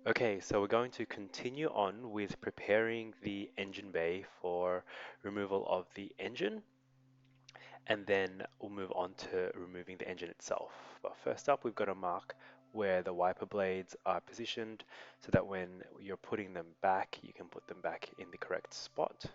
Okay, so we're going to continue on with preparing the engine bay for removal of the engine, and then we'll move on to removing the engine itself. But first up, we've got to mark where the wiper blades are positioned so that when you're putting them back, you can put them back in the correct spot.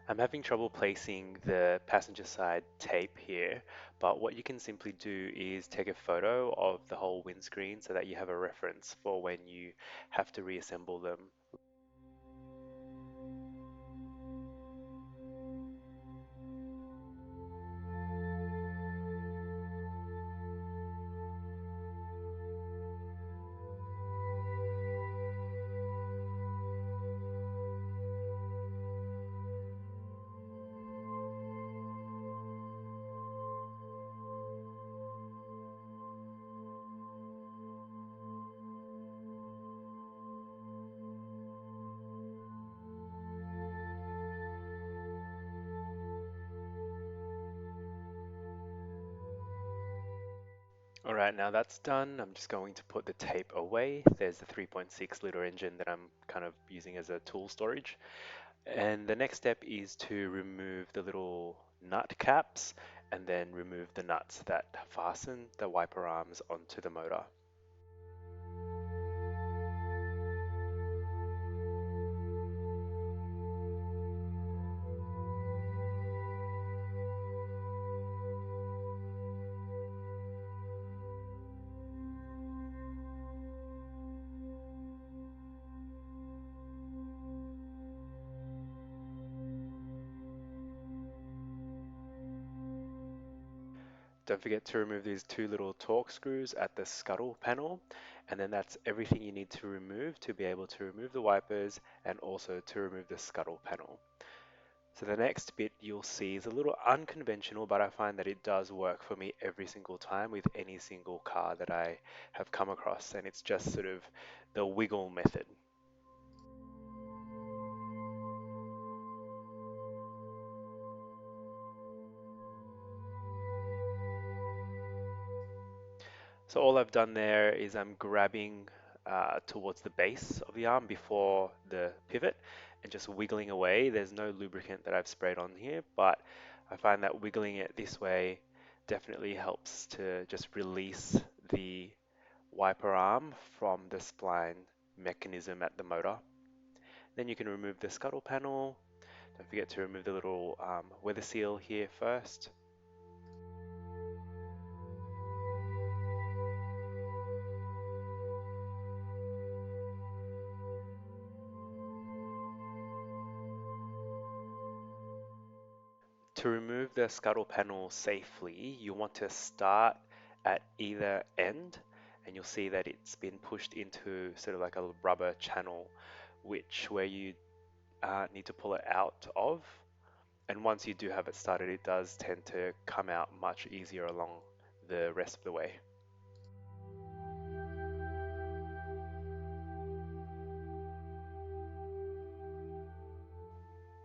I'm having trouble placing the passenger side tape here, but what you can simply do is take a photo of the whole windscreen so that you have a reference for when you have to reassemble them. All right, now that's done. I'm just going to put the tape away. There's the 3.6 liter engine that I'm kind of using as a tool storage. And the next step is to remove the little nut caps and then remove the nuts that fasten the wiper arms onto the motor. Don't forget to remove these two little torque screws at the scuttle panel, and then that's everything you need to remove to be able to remove the wipers and also to remove the scuttle panel. So the next bit you'll see is a little unconventional, but I find that it does work for me every single time with any single car that I have come across, and it's just sort of the wiggle method. So all I've done there is I'm grabbing towards the base of the arm before the pivot and just wiggling away. There's no lubricant that I've sprayed on here, but I find that wiggling it this way definitely helps to just release the wiper arm from the spline mechanism at the motor. Then you can remove the scuttle panel. Don't forget to remove the little weather seal here first. To remove the scuttle panel safely, you want to start at either end, and you'll see that it's been pushed into sort of like a rubber channel, where you need to pull it out of. And once you do have it started, it does tend to come out much easier along the rest of the way.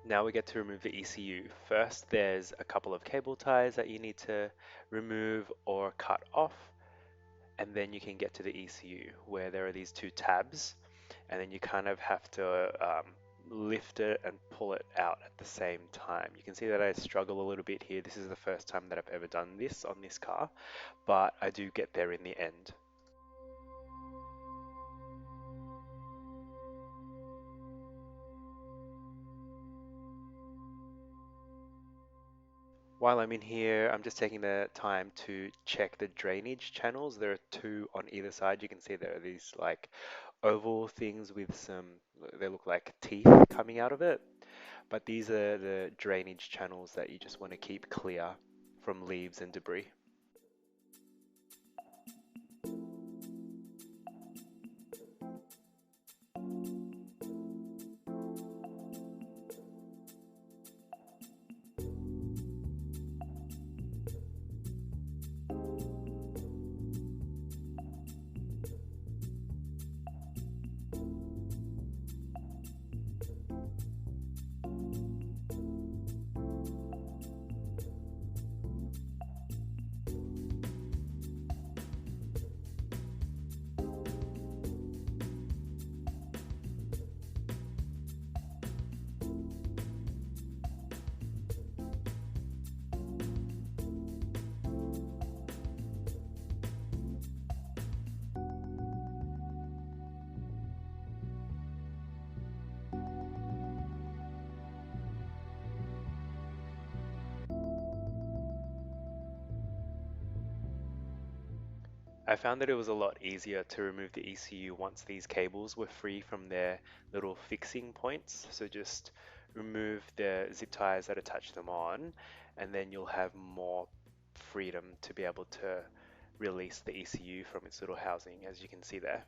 Now we get to remove the ECU. First, there's a couple of cable ties that you need to remove or cut off, and then you can get to the ECU where there are these two tabs, and then you kind of have to lift it and pull it out at the same time. You can see that I struggle a little bit here. This is the first time that I've ever done this on this car, but I do get there in the end. While I'm in here, I'm just taking the time to check the drainage channels. There are two on either side. You can see there are these like oval things with some, they look like teeth coming out of it. But these are the drainage channels that you just want to keep clear from leaves and debris. I found that it was a lot easier to remove the ECU once these cables were free from their little fixing points. So just remove the zip ties that attach them on, and then you'll have more freedom to be able to release the ECU from its little housing, as you can see there.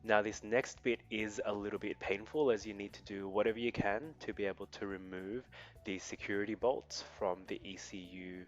Now this next bit is a little bit painful, as you need to do whatever you can to be able to remove these security bolts from the ECU.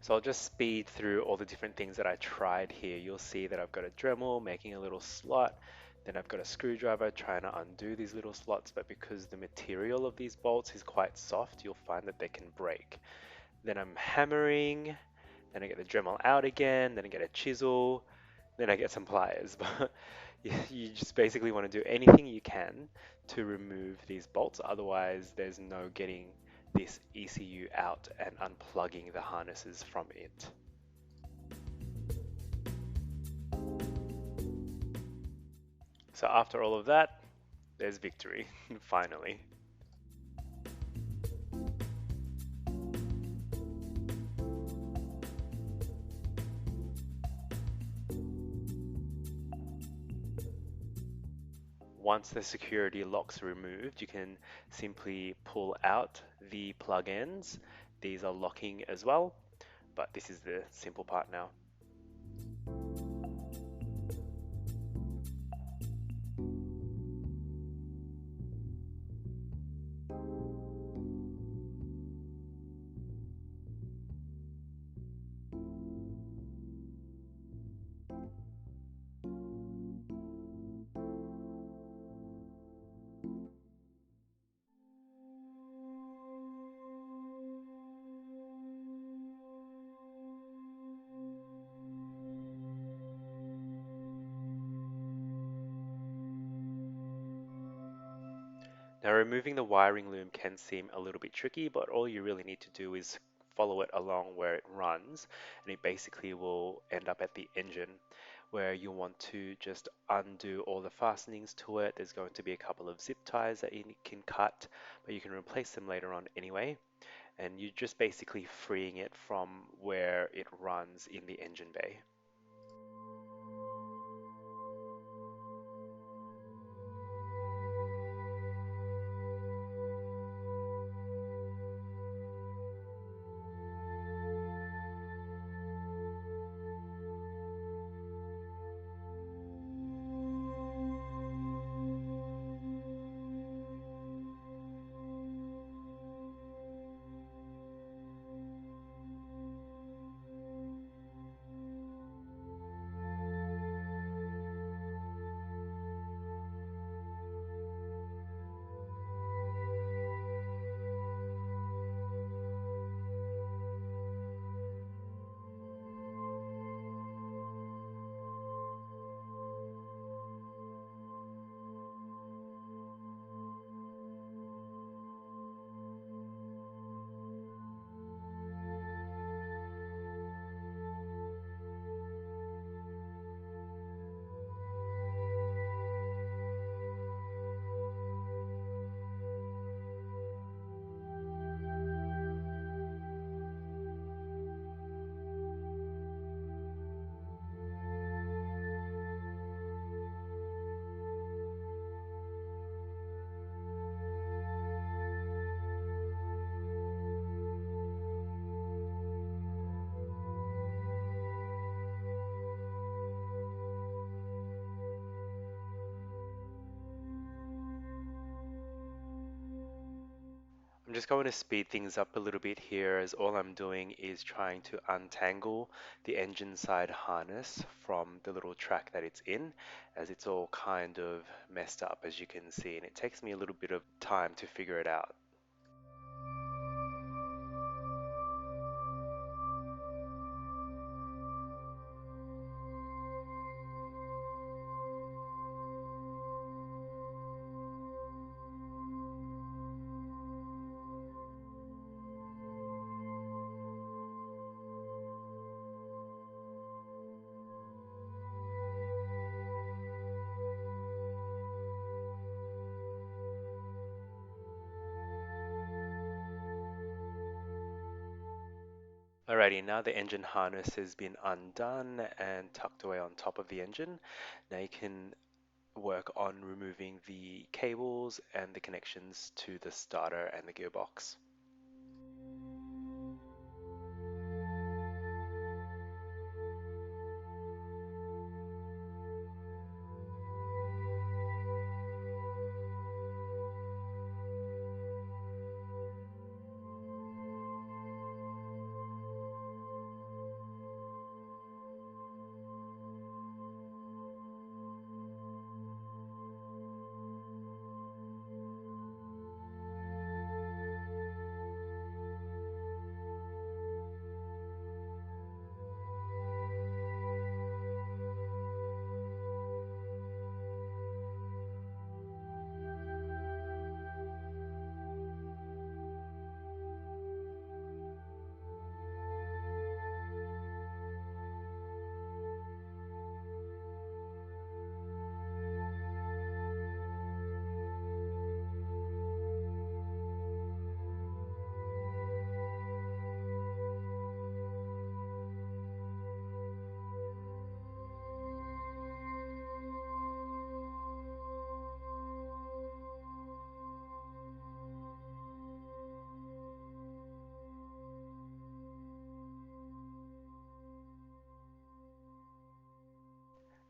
So I'll just speed through all the different things that I tried here. You'll see that I've got a Dremel making a little slot, then I've got a screwdriver trying to undo these little slots, but because the material of these bolts is quite soft, you'll find that they can break. Then I'm hammering, then I get the Dremel out again, then I get a chisel, then I get some pliers. But you just basically want to do anything you can to remove these bolts, otherwise there's no getting this ECU out and unplugging the harnesses from it. So after all of that, there's victory, finally. Once the security locks are removed, you can simply pull out the plug ends. These are locking as well, but this is the simple part now. Now removing the wiring loom can seem a little bit tricky, but all you really need to do is follow it along where it runs, and it basically will end up at the engine where you want to just undo all the fastenings to it. There's going to be a couple of zip ties that you can cut, but you can replace them later on anyway. And you're just basically freeing it from where it runs in the engine bay. just going to speed things up a little bit here, as all I'm doing is trying to untangle the engine side harness from the little track that it's in, as it's all kind of messed up, as you can see, and it takes me a little bit of time to figure it out. Alrighty, now the engine harness has been undone and tucked away on top of the engine. Now you can work on removing the cables and the connections to the starter and the gearbox.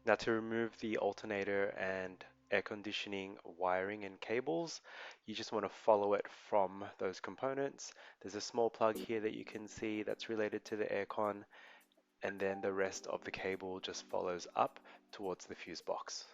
Now to remove the alternator and air conditioning wiring and cables, you just want to follow it from those components. There's a small plug here that you can see that's related to the aircon, and then the rest of the cable just follows up towards the fuse box.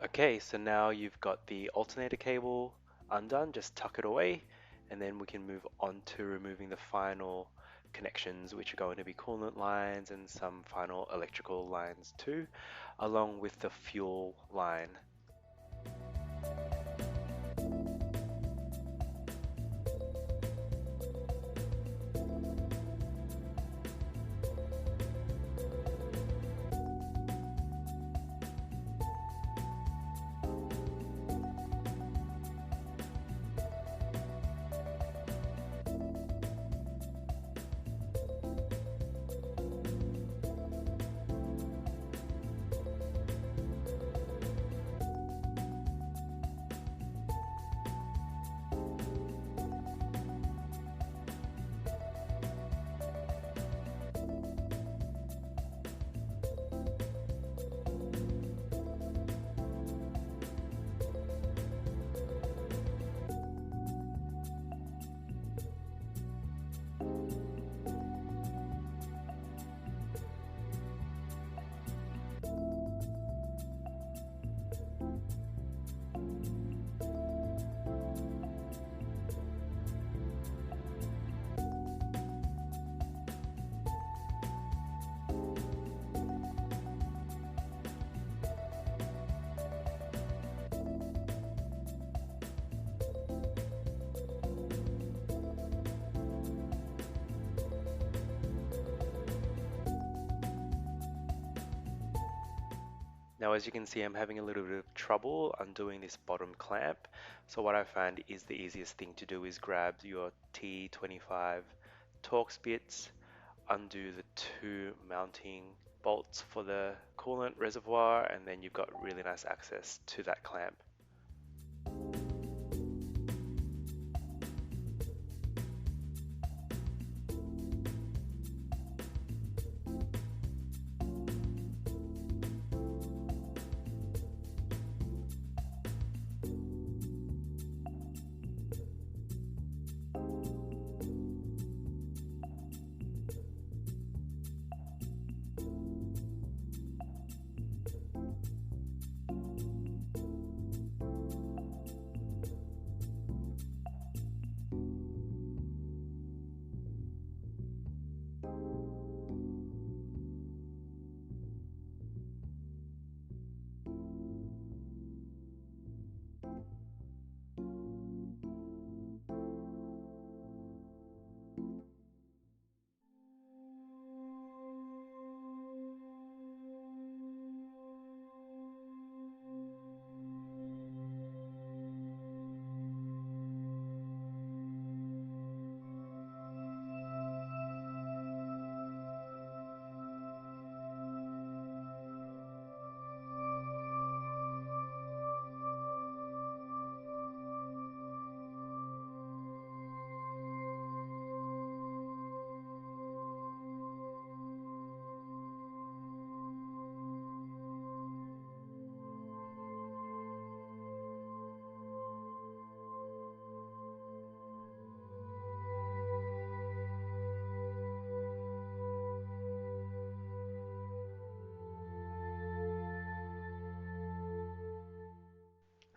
Okay, so now you've got the alternator cable undone, just tuck it away, and then we can move on to removing the final connections, which are going to be coolant lines and some final electrical lines too, along with the fuel line. Now, as you can see, I'm having a little bit of trouble undoing this bottom clamp. So what I found is the easiest thing to do is grab your T25 Torx bits, undo the two mounting bolts for the coolant reservoir, and then you've got really nice access to that clamp.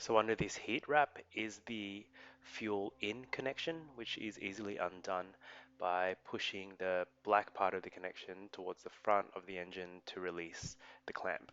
So under this heat wrap is the fuel in connection, which is easily undone by pushing the black part of the connection towards the front of the engine to release the clamp.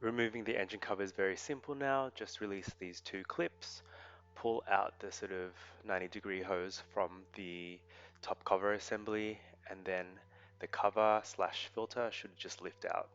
Removing the engine cover is very simple now. Just release these two clips, pull out the sort of 90-degree hose from the top cover assembly, and then the cover slash filter should just lift out.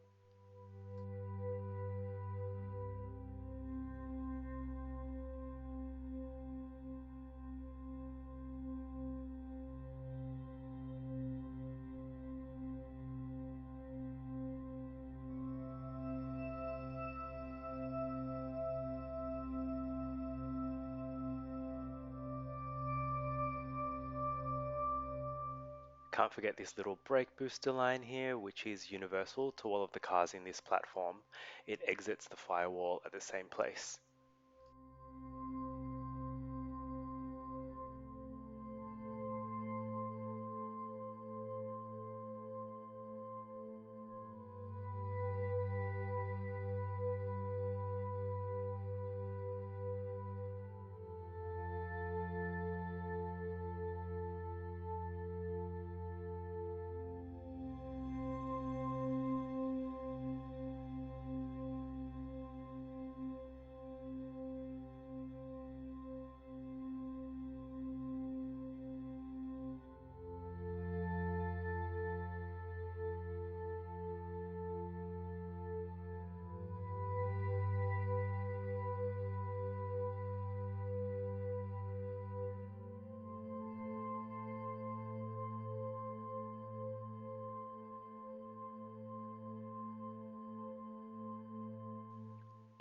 Can't forget this little brake booster line here, which is universal to all of the cars in this platform. It exits the firewall at the same place.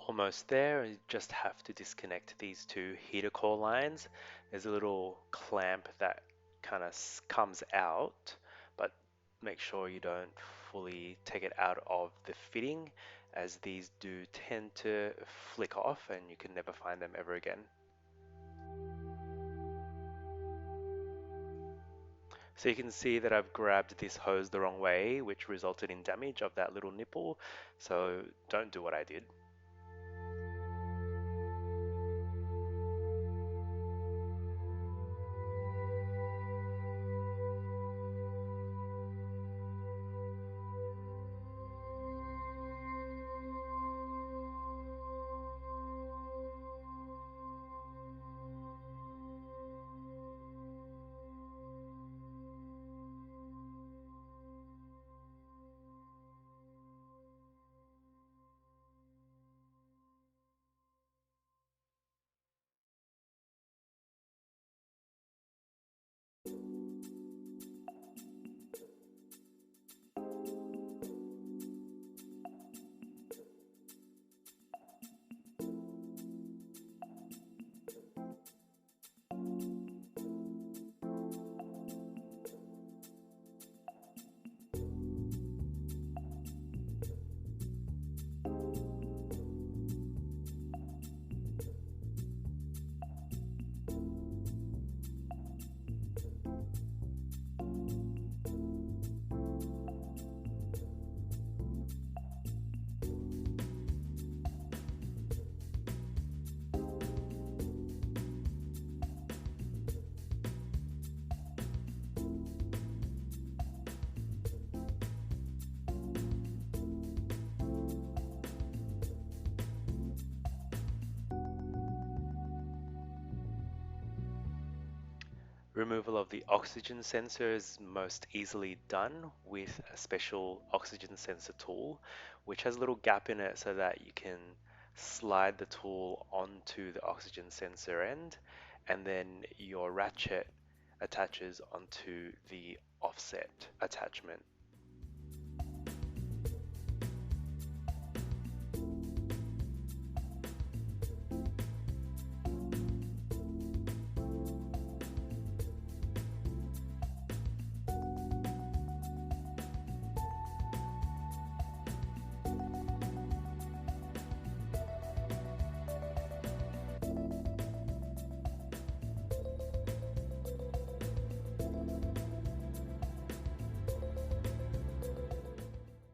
Almost there, you just have to disconnect these two heater core lines. There's a little clamp that kind of comes out, but make sure you don't fully take it out of the fitting, as these do tend to flick off and you can never find them ever again. So you can see that I've grabbed this hose the wrong way, which resulted in damage of that little nipple, so don't do what I did. Removal of the oxygen sensor is most easily done with a special oxygen sensor tool, which has a little gap in it so that you can slide the tool onto the oxygen sensor end, and then your ratchet attaches onto the offset attachment.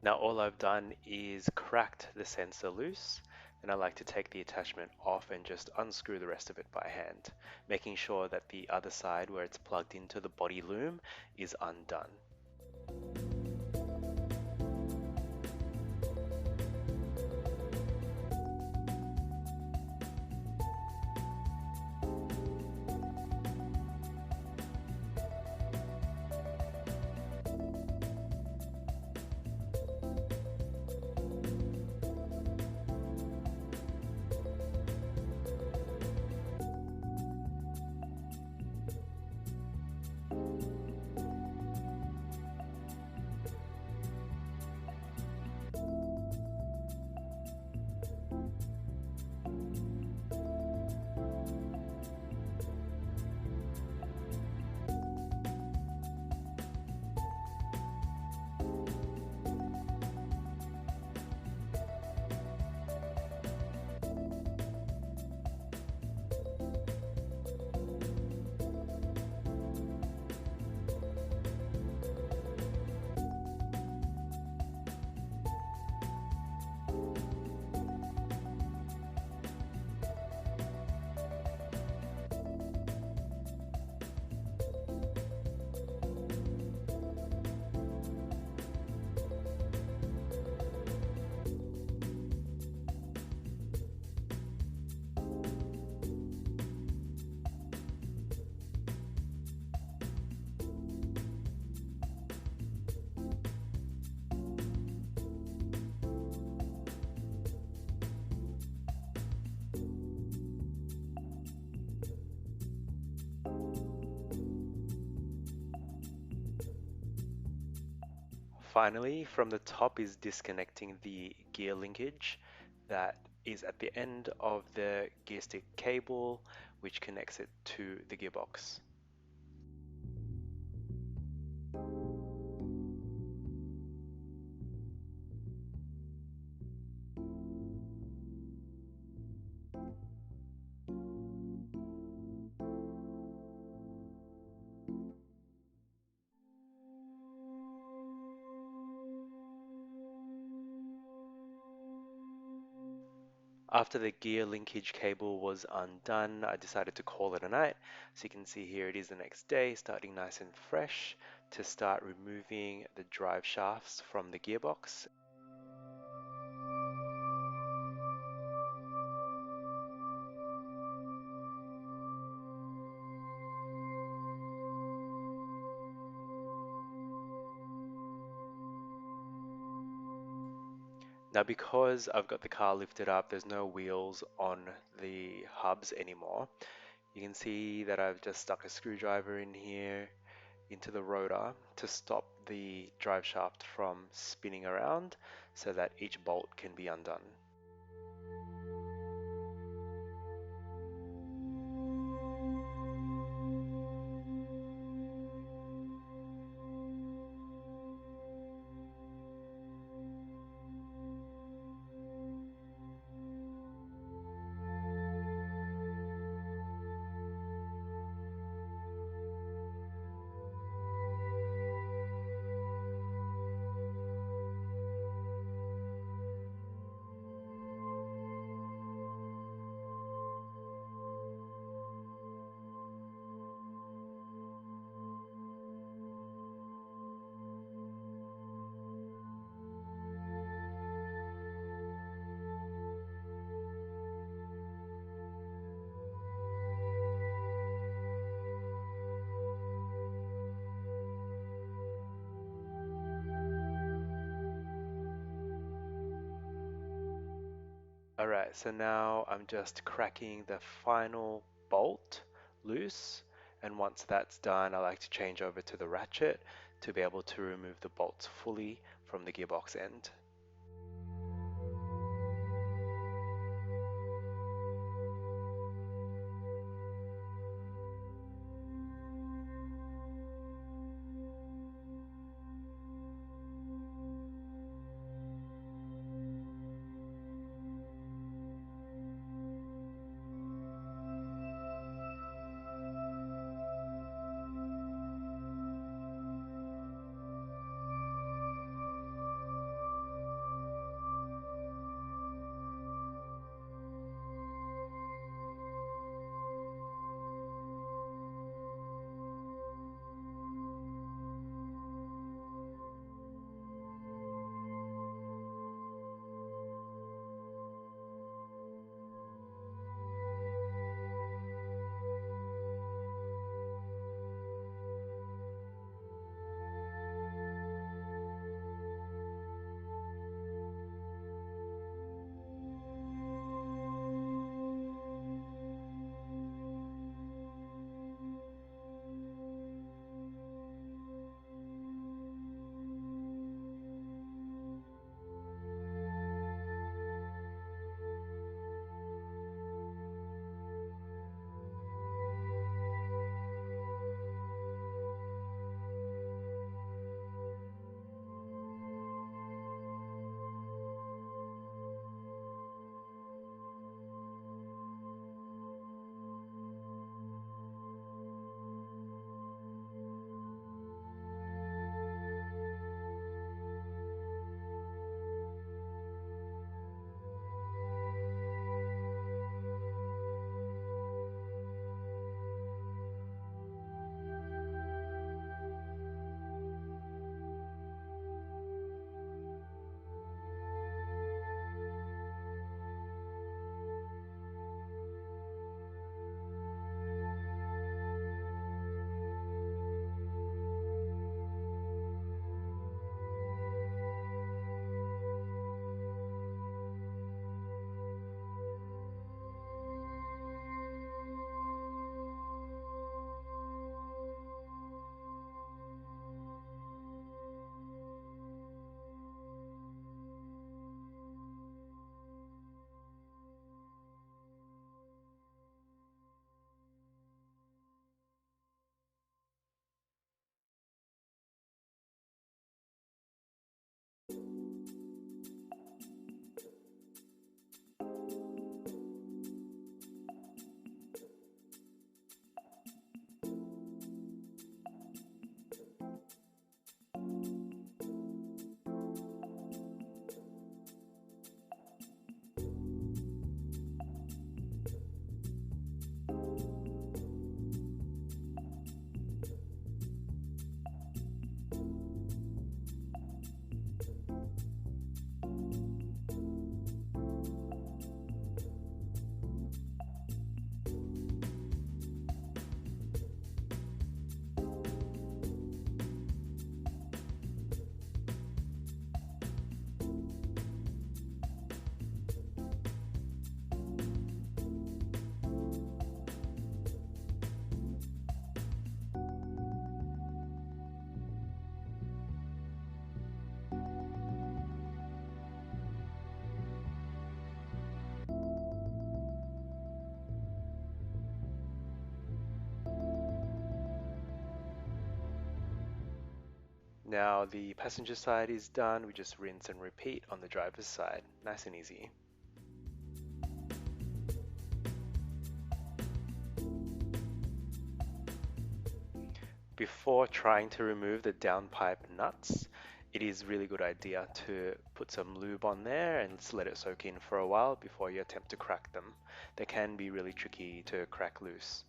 Now all I've done is cracked the sensor loose, and I like to take the attachment off and just unscrew the rest of it by hand, making sure that the other side where it's plugged into the body loom is undone. Finally, from the top is disconnecting the gear linkage that is at the end of the gear stick cable, which connects it to the gearbox. After the gear linkage cable was undone, I decided to call it a night. So you can see here it is the next day, starting nice and fresh to start removing the drive shafts from the gearbox. Now because I've got the car lifted up, there's no wheels on the hubs anymore. You can see that I've just stuck a screwdriver in here into the rotor to stop the drive shaft from spinning around so that each bolt can be undone. Alright, so now I'm just cracking the final bolt loose, and once that's done, I like to change over to the ratchet to be able to remove the bolts fully from the gearbox end. Now the passenger side is done, we just rinse and repeat on the driver's side. Nice and easy. Before trying to remove the downpipe nuts, it is really good idea to put some lube on there and just let it soak in for a while before you attempt to crack them. They can be really tricky to crack loose.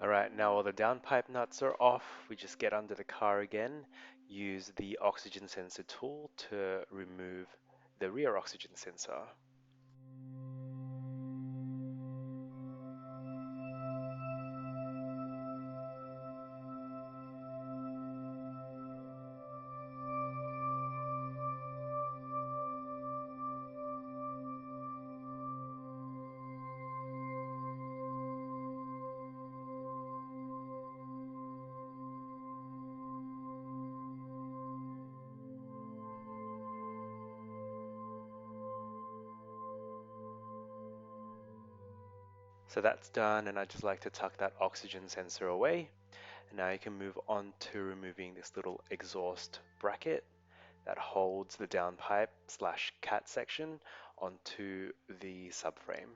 Alright, now all the downpipe nuts are off, we just get under the car again, use the oxygen sensor tool to remove the rear oxygen sensor. So that's done, and I just like to tuck that oxygen sensor away. And now you can move on to removing this little exhaust bracket that holds the downpipe slash cat section onto the subframe.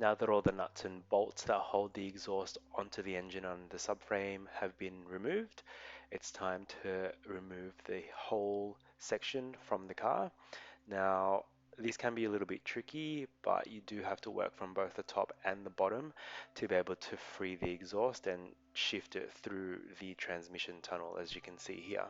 Now that all the nuts and bolts that hold the exhaust onto the engine on the subframe have been removed, it's time to remove the whole section from the car. Now, these can be a little bit tricky, but you do have to work from both the top and the bottom to be able to free the exhaust and shift it through the transmission tunnel, as you can see here.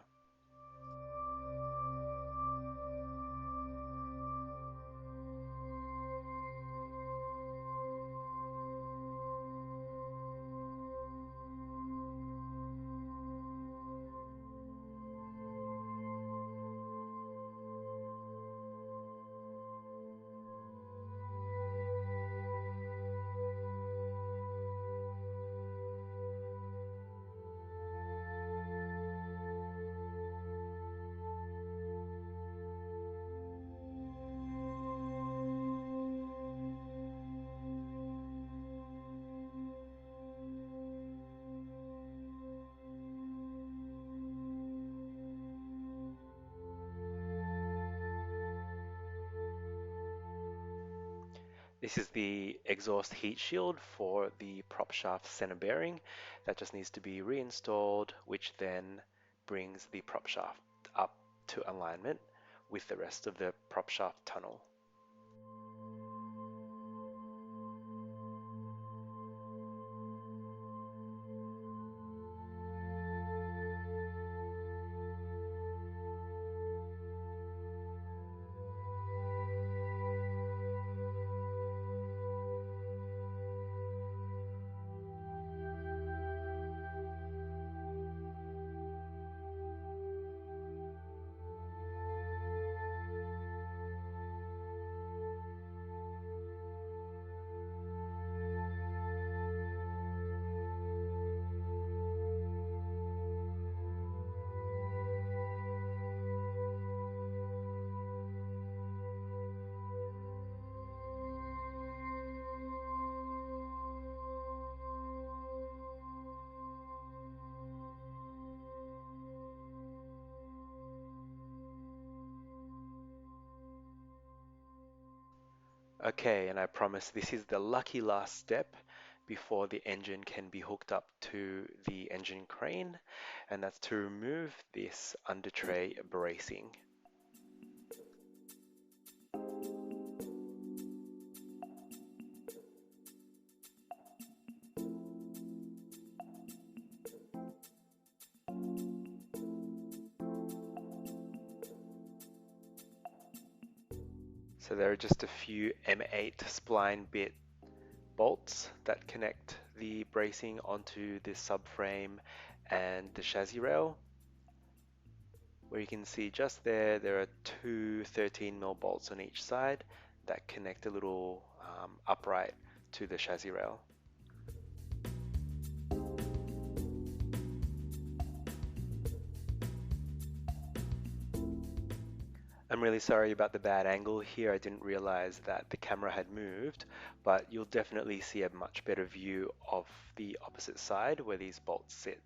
This is the exhaust heat shield for the prop shaft center bearing that just needs to be reinstalled, which then brings the prop shaft up to alignment with the rest of the prop shaft tunnel. Okay, and I promise this is the lucky last step before the engine can be hooked up to the engine crane, and that's to remove this undertray bracing. So there are just a few M8 spline bit bolts that connect the bracing onto the subframe and the chassis rail. Where you can see just there are two 13mm bolts on each side that connect a little upright to the chassis rail. I'm really sorry about the bad angle here. I didn't realize that the camera had moved, but you'll definitely see a much better view of the opposite side where these bolts sit.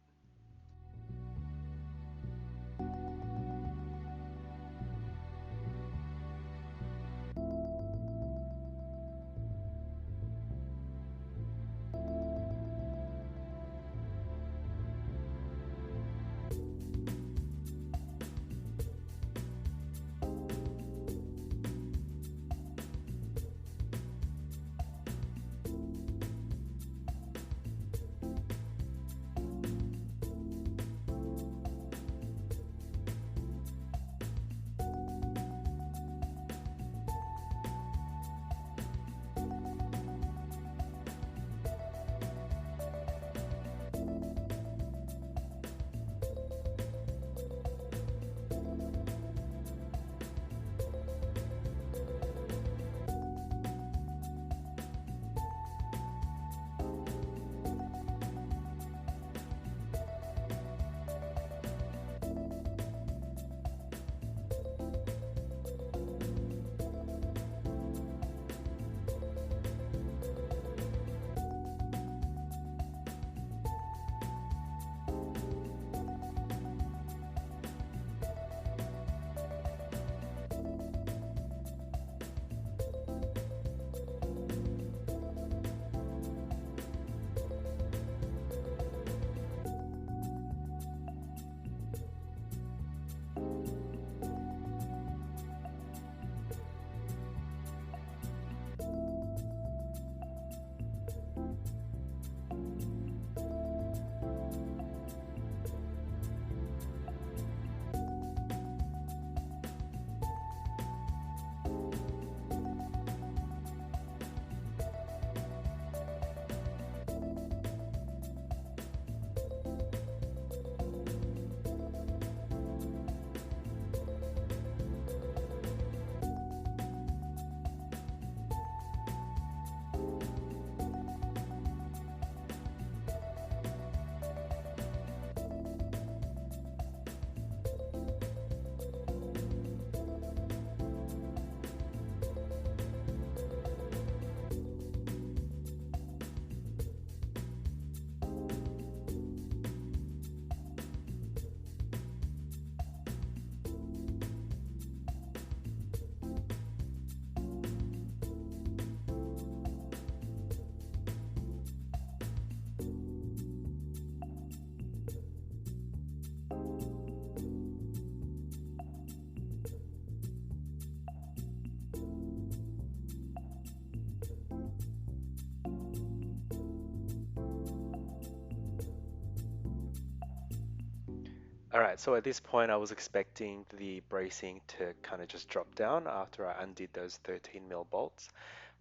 All right, so at this point, I was expecting the bracing to kind of just drop down after I undid those 13 mil bolts,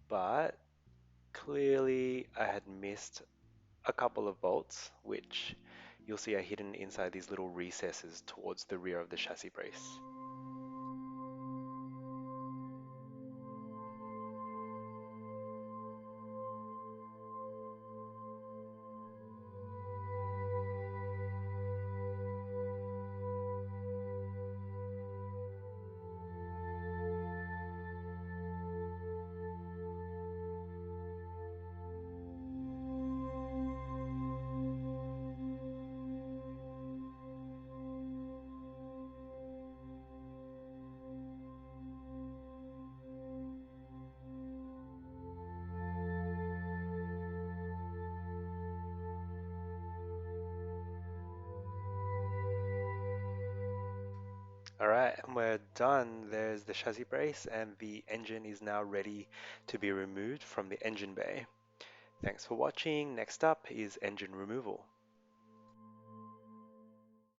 but clearly I had missed a couple of bolts, which you'll see are hidden inside these little recesses towards the rear of the chassis brace. All right, and we're done. There's the chassis brace, and the engine is now ready to be removed from the engine bay. Thanks for watching. Next up is engine removal.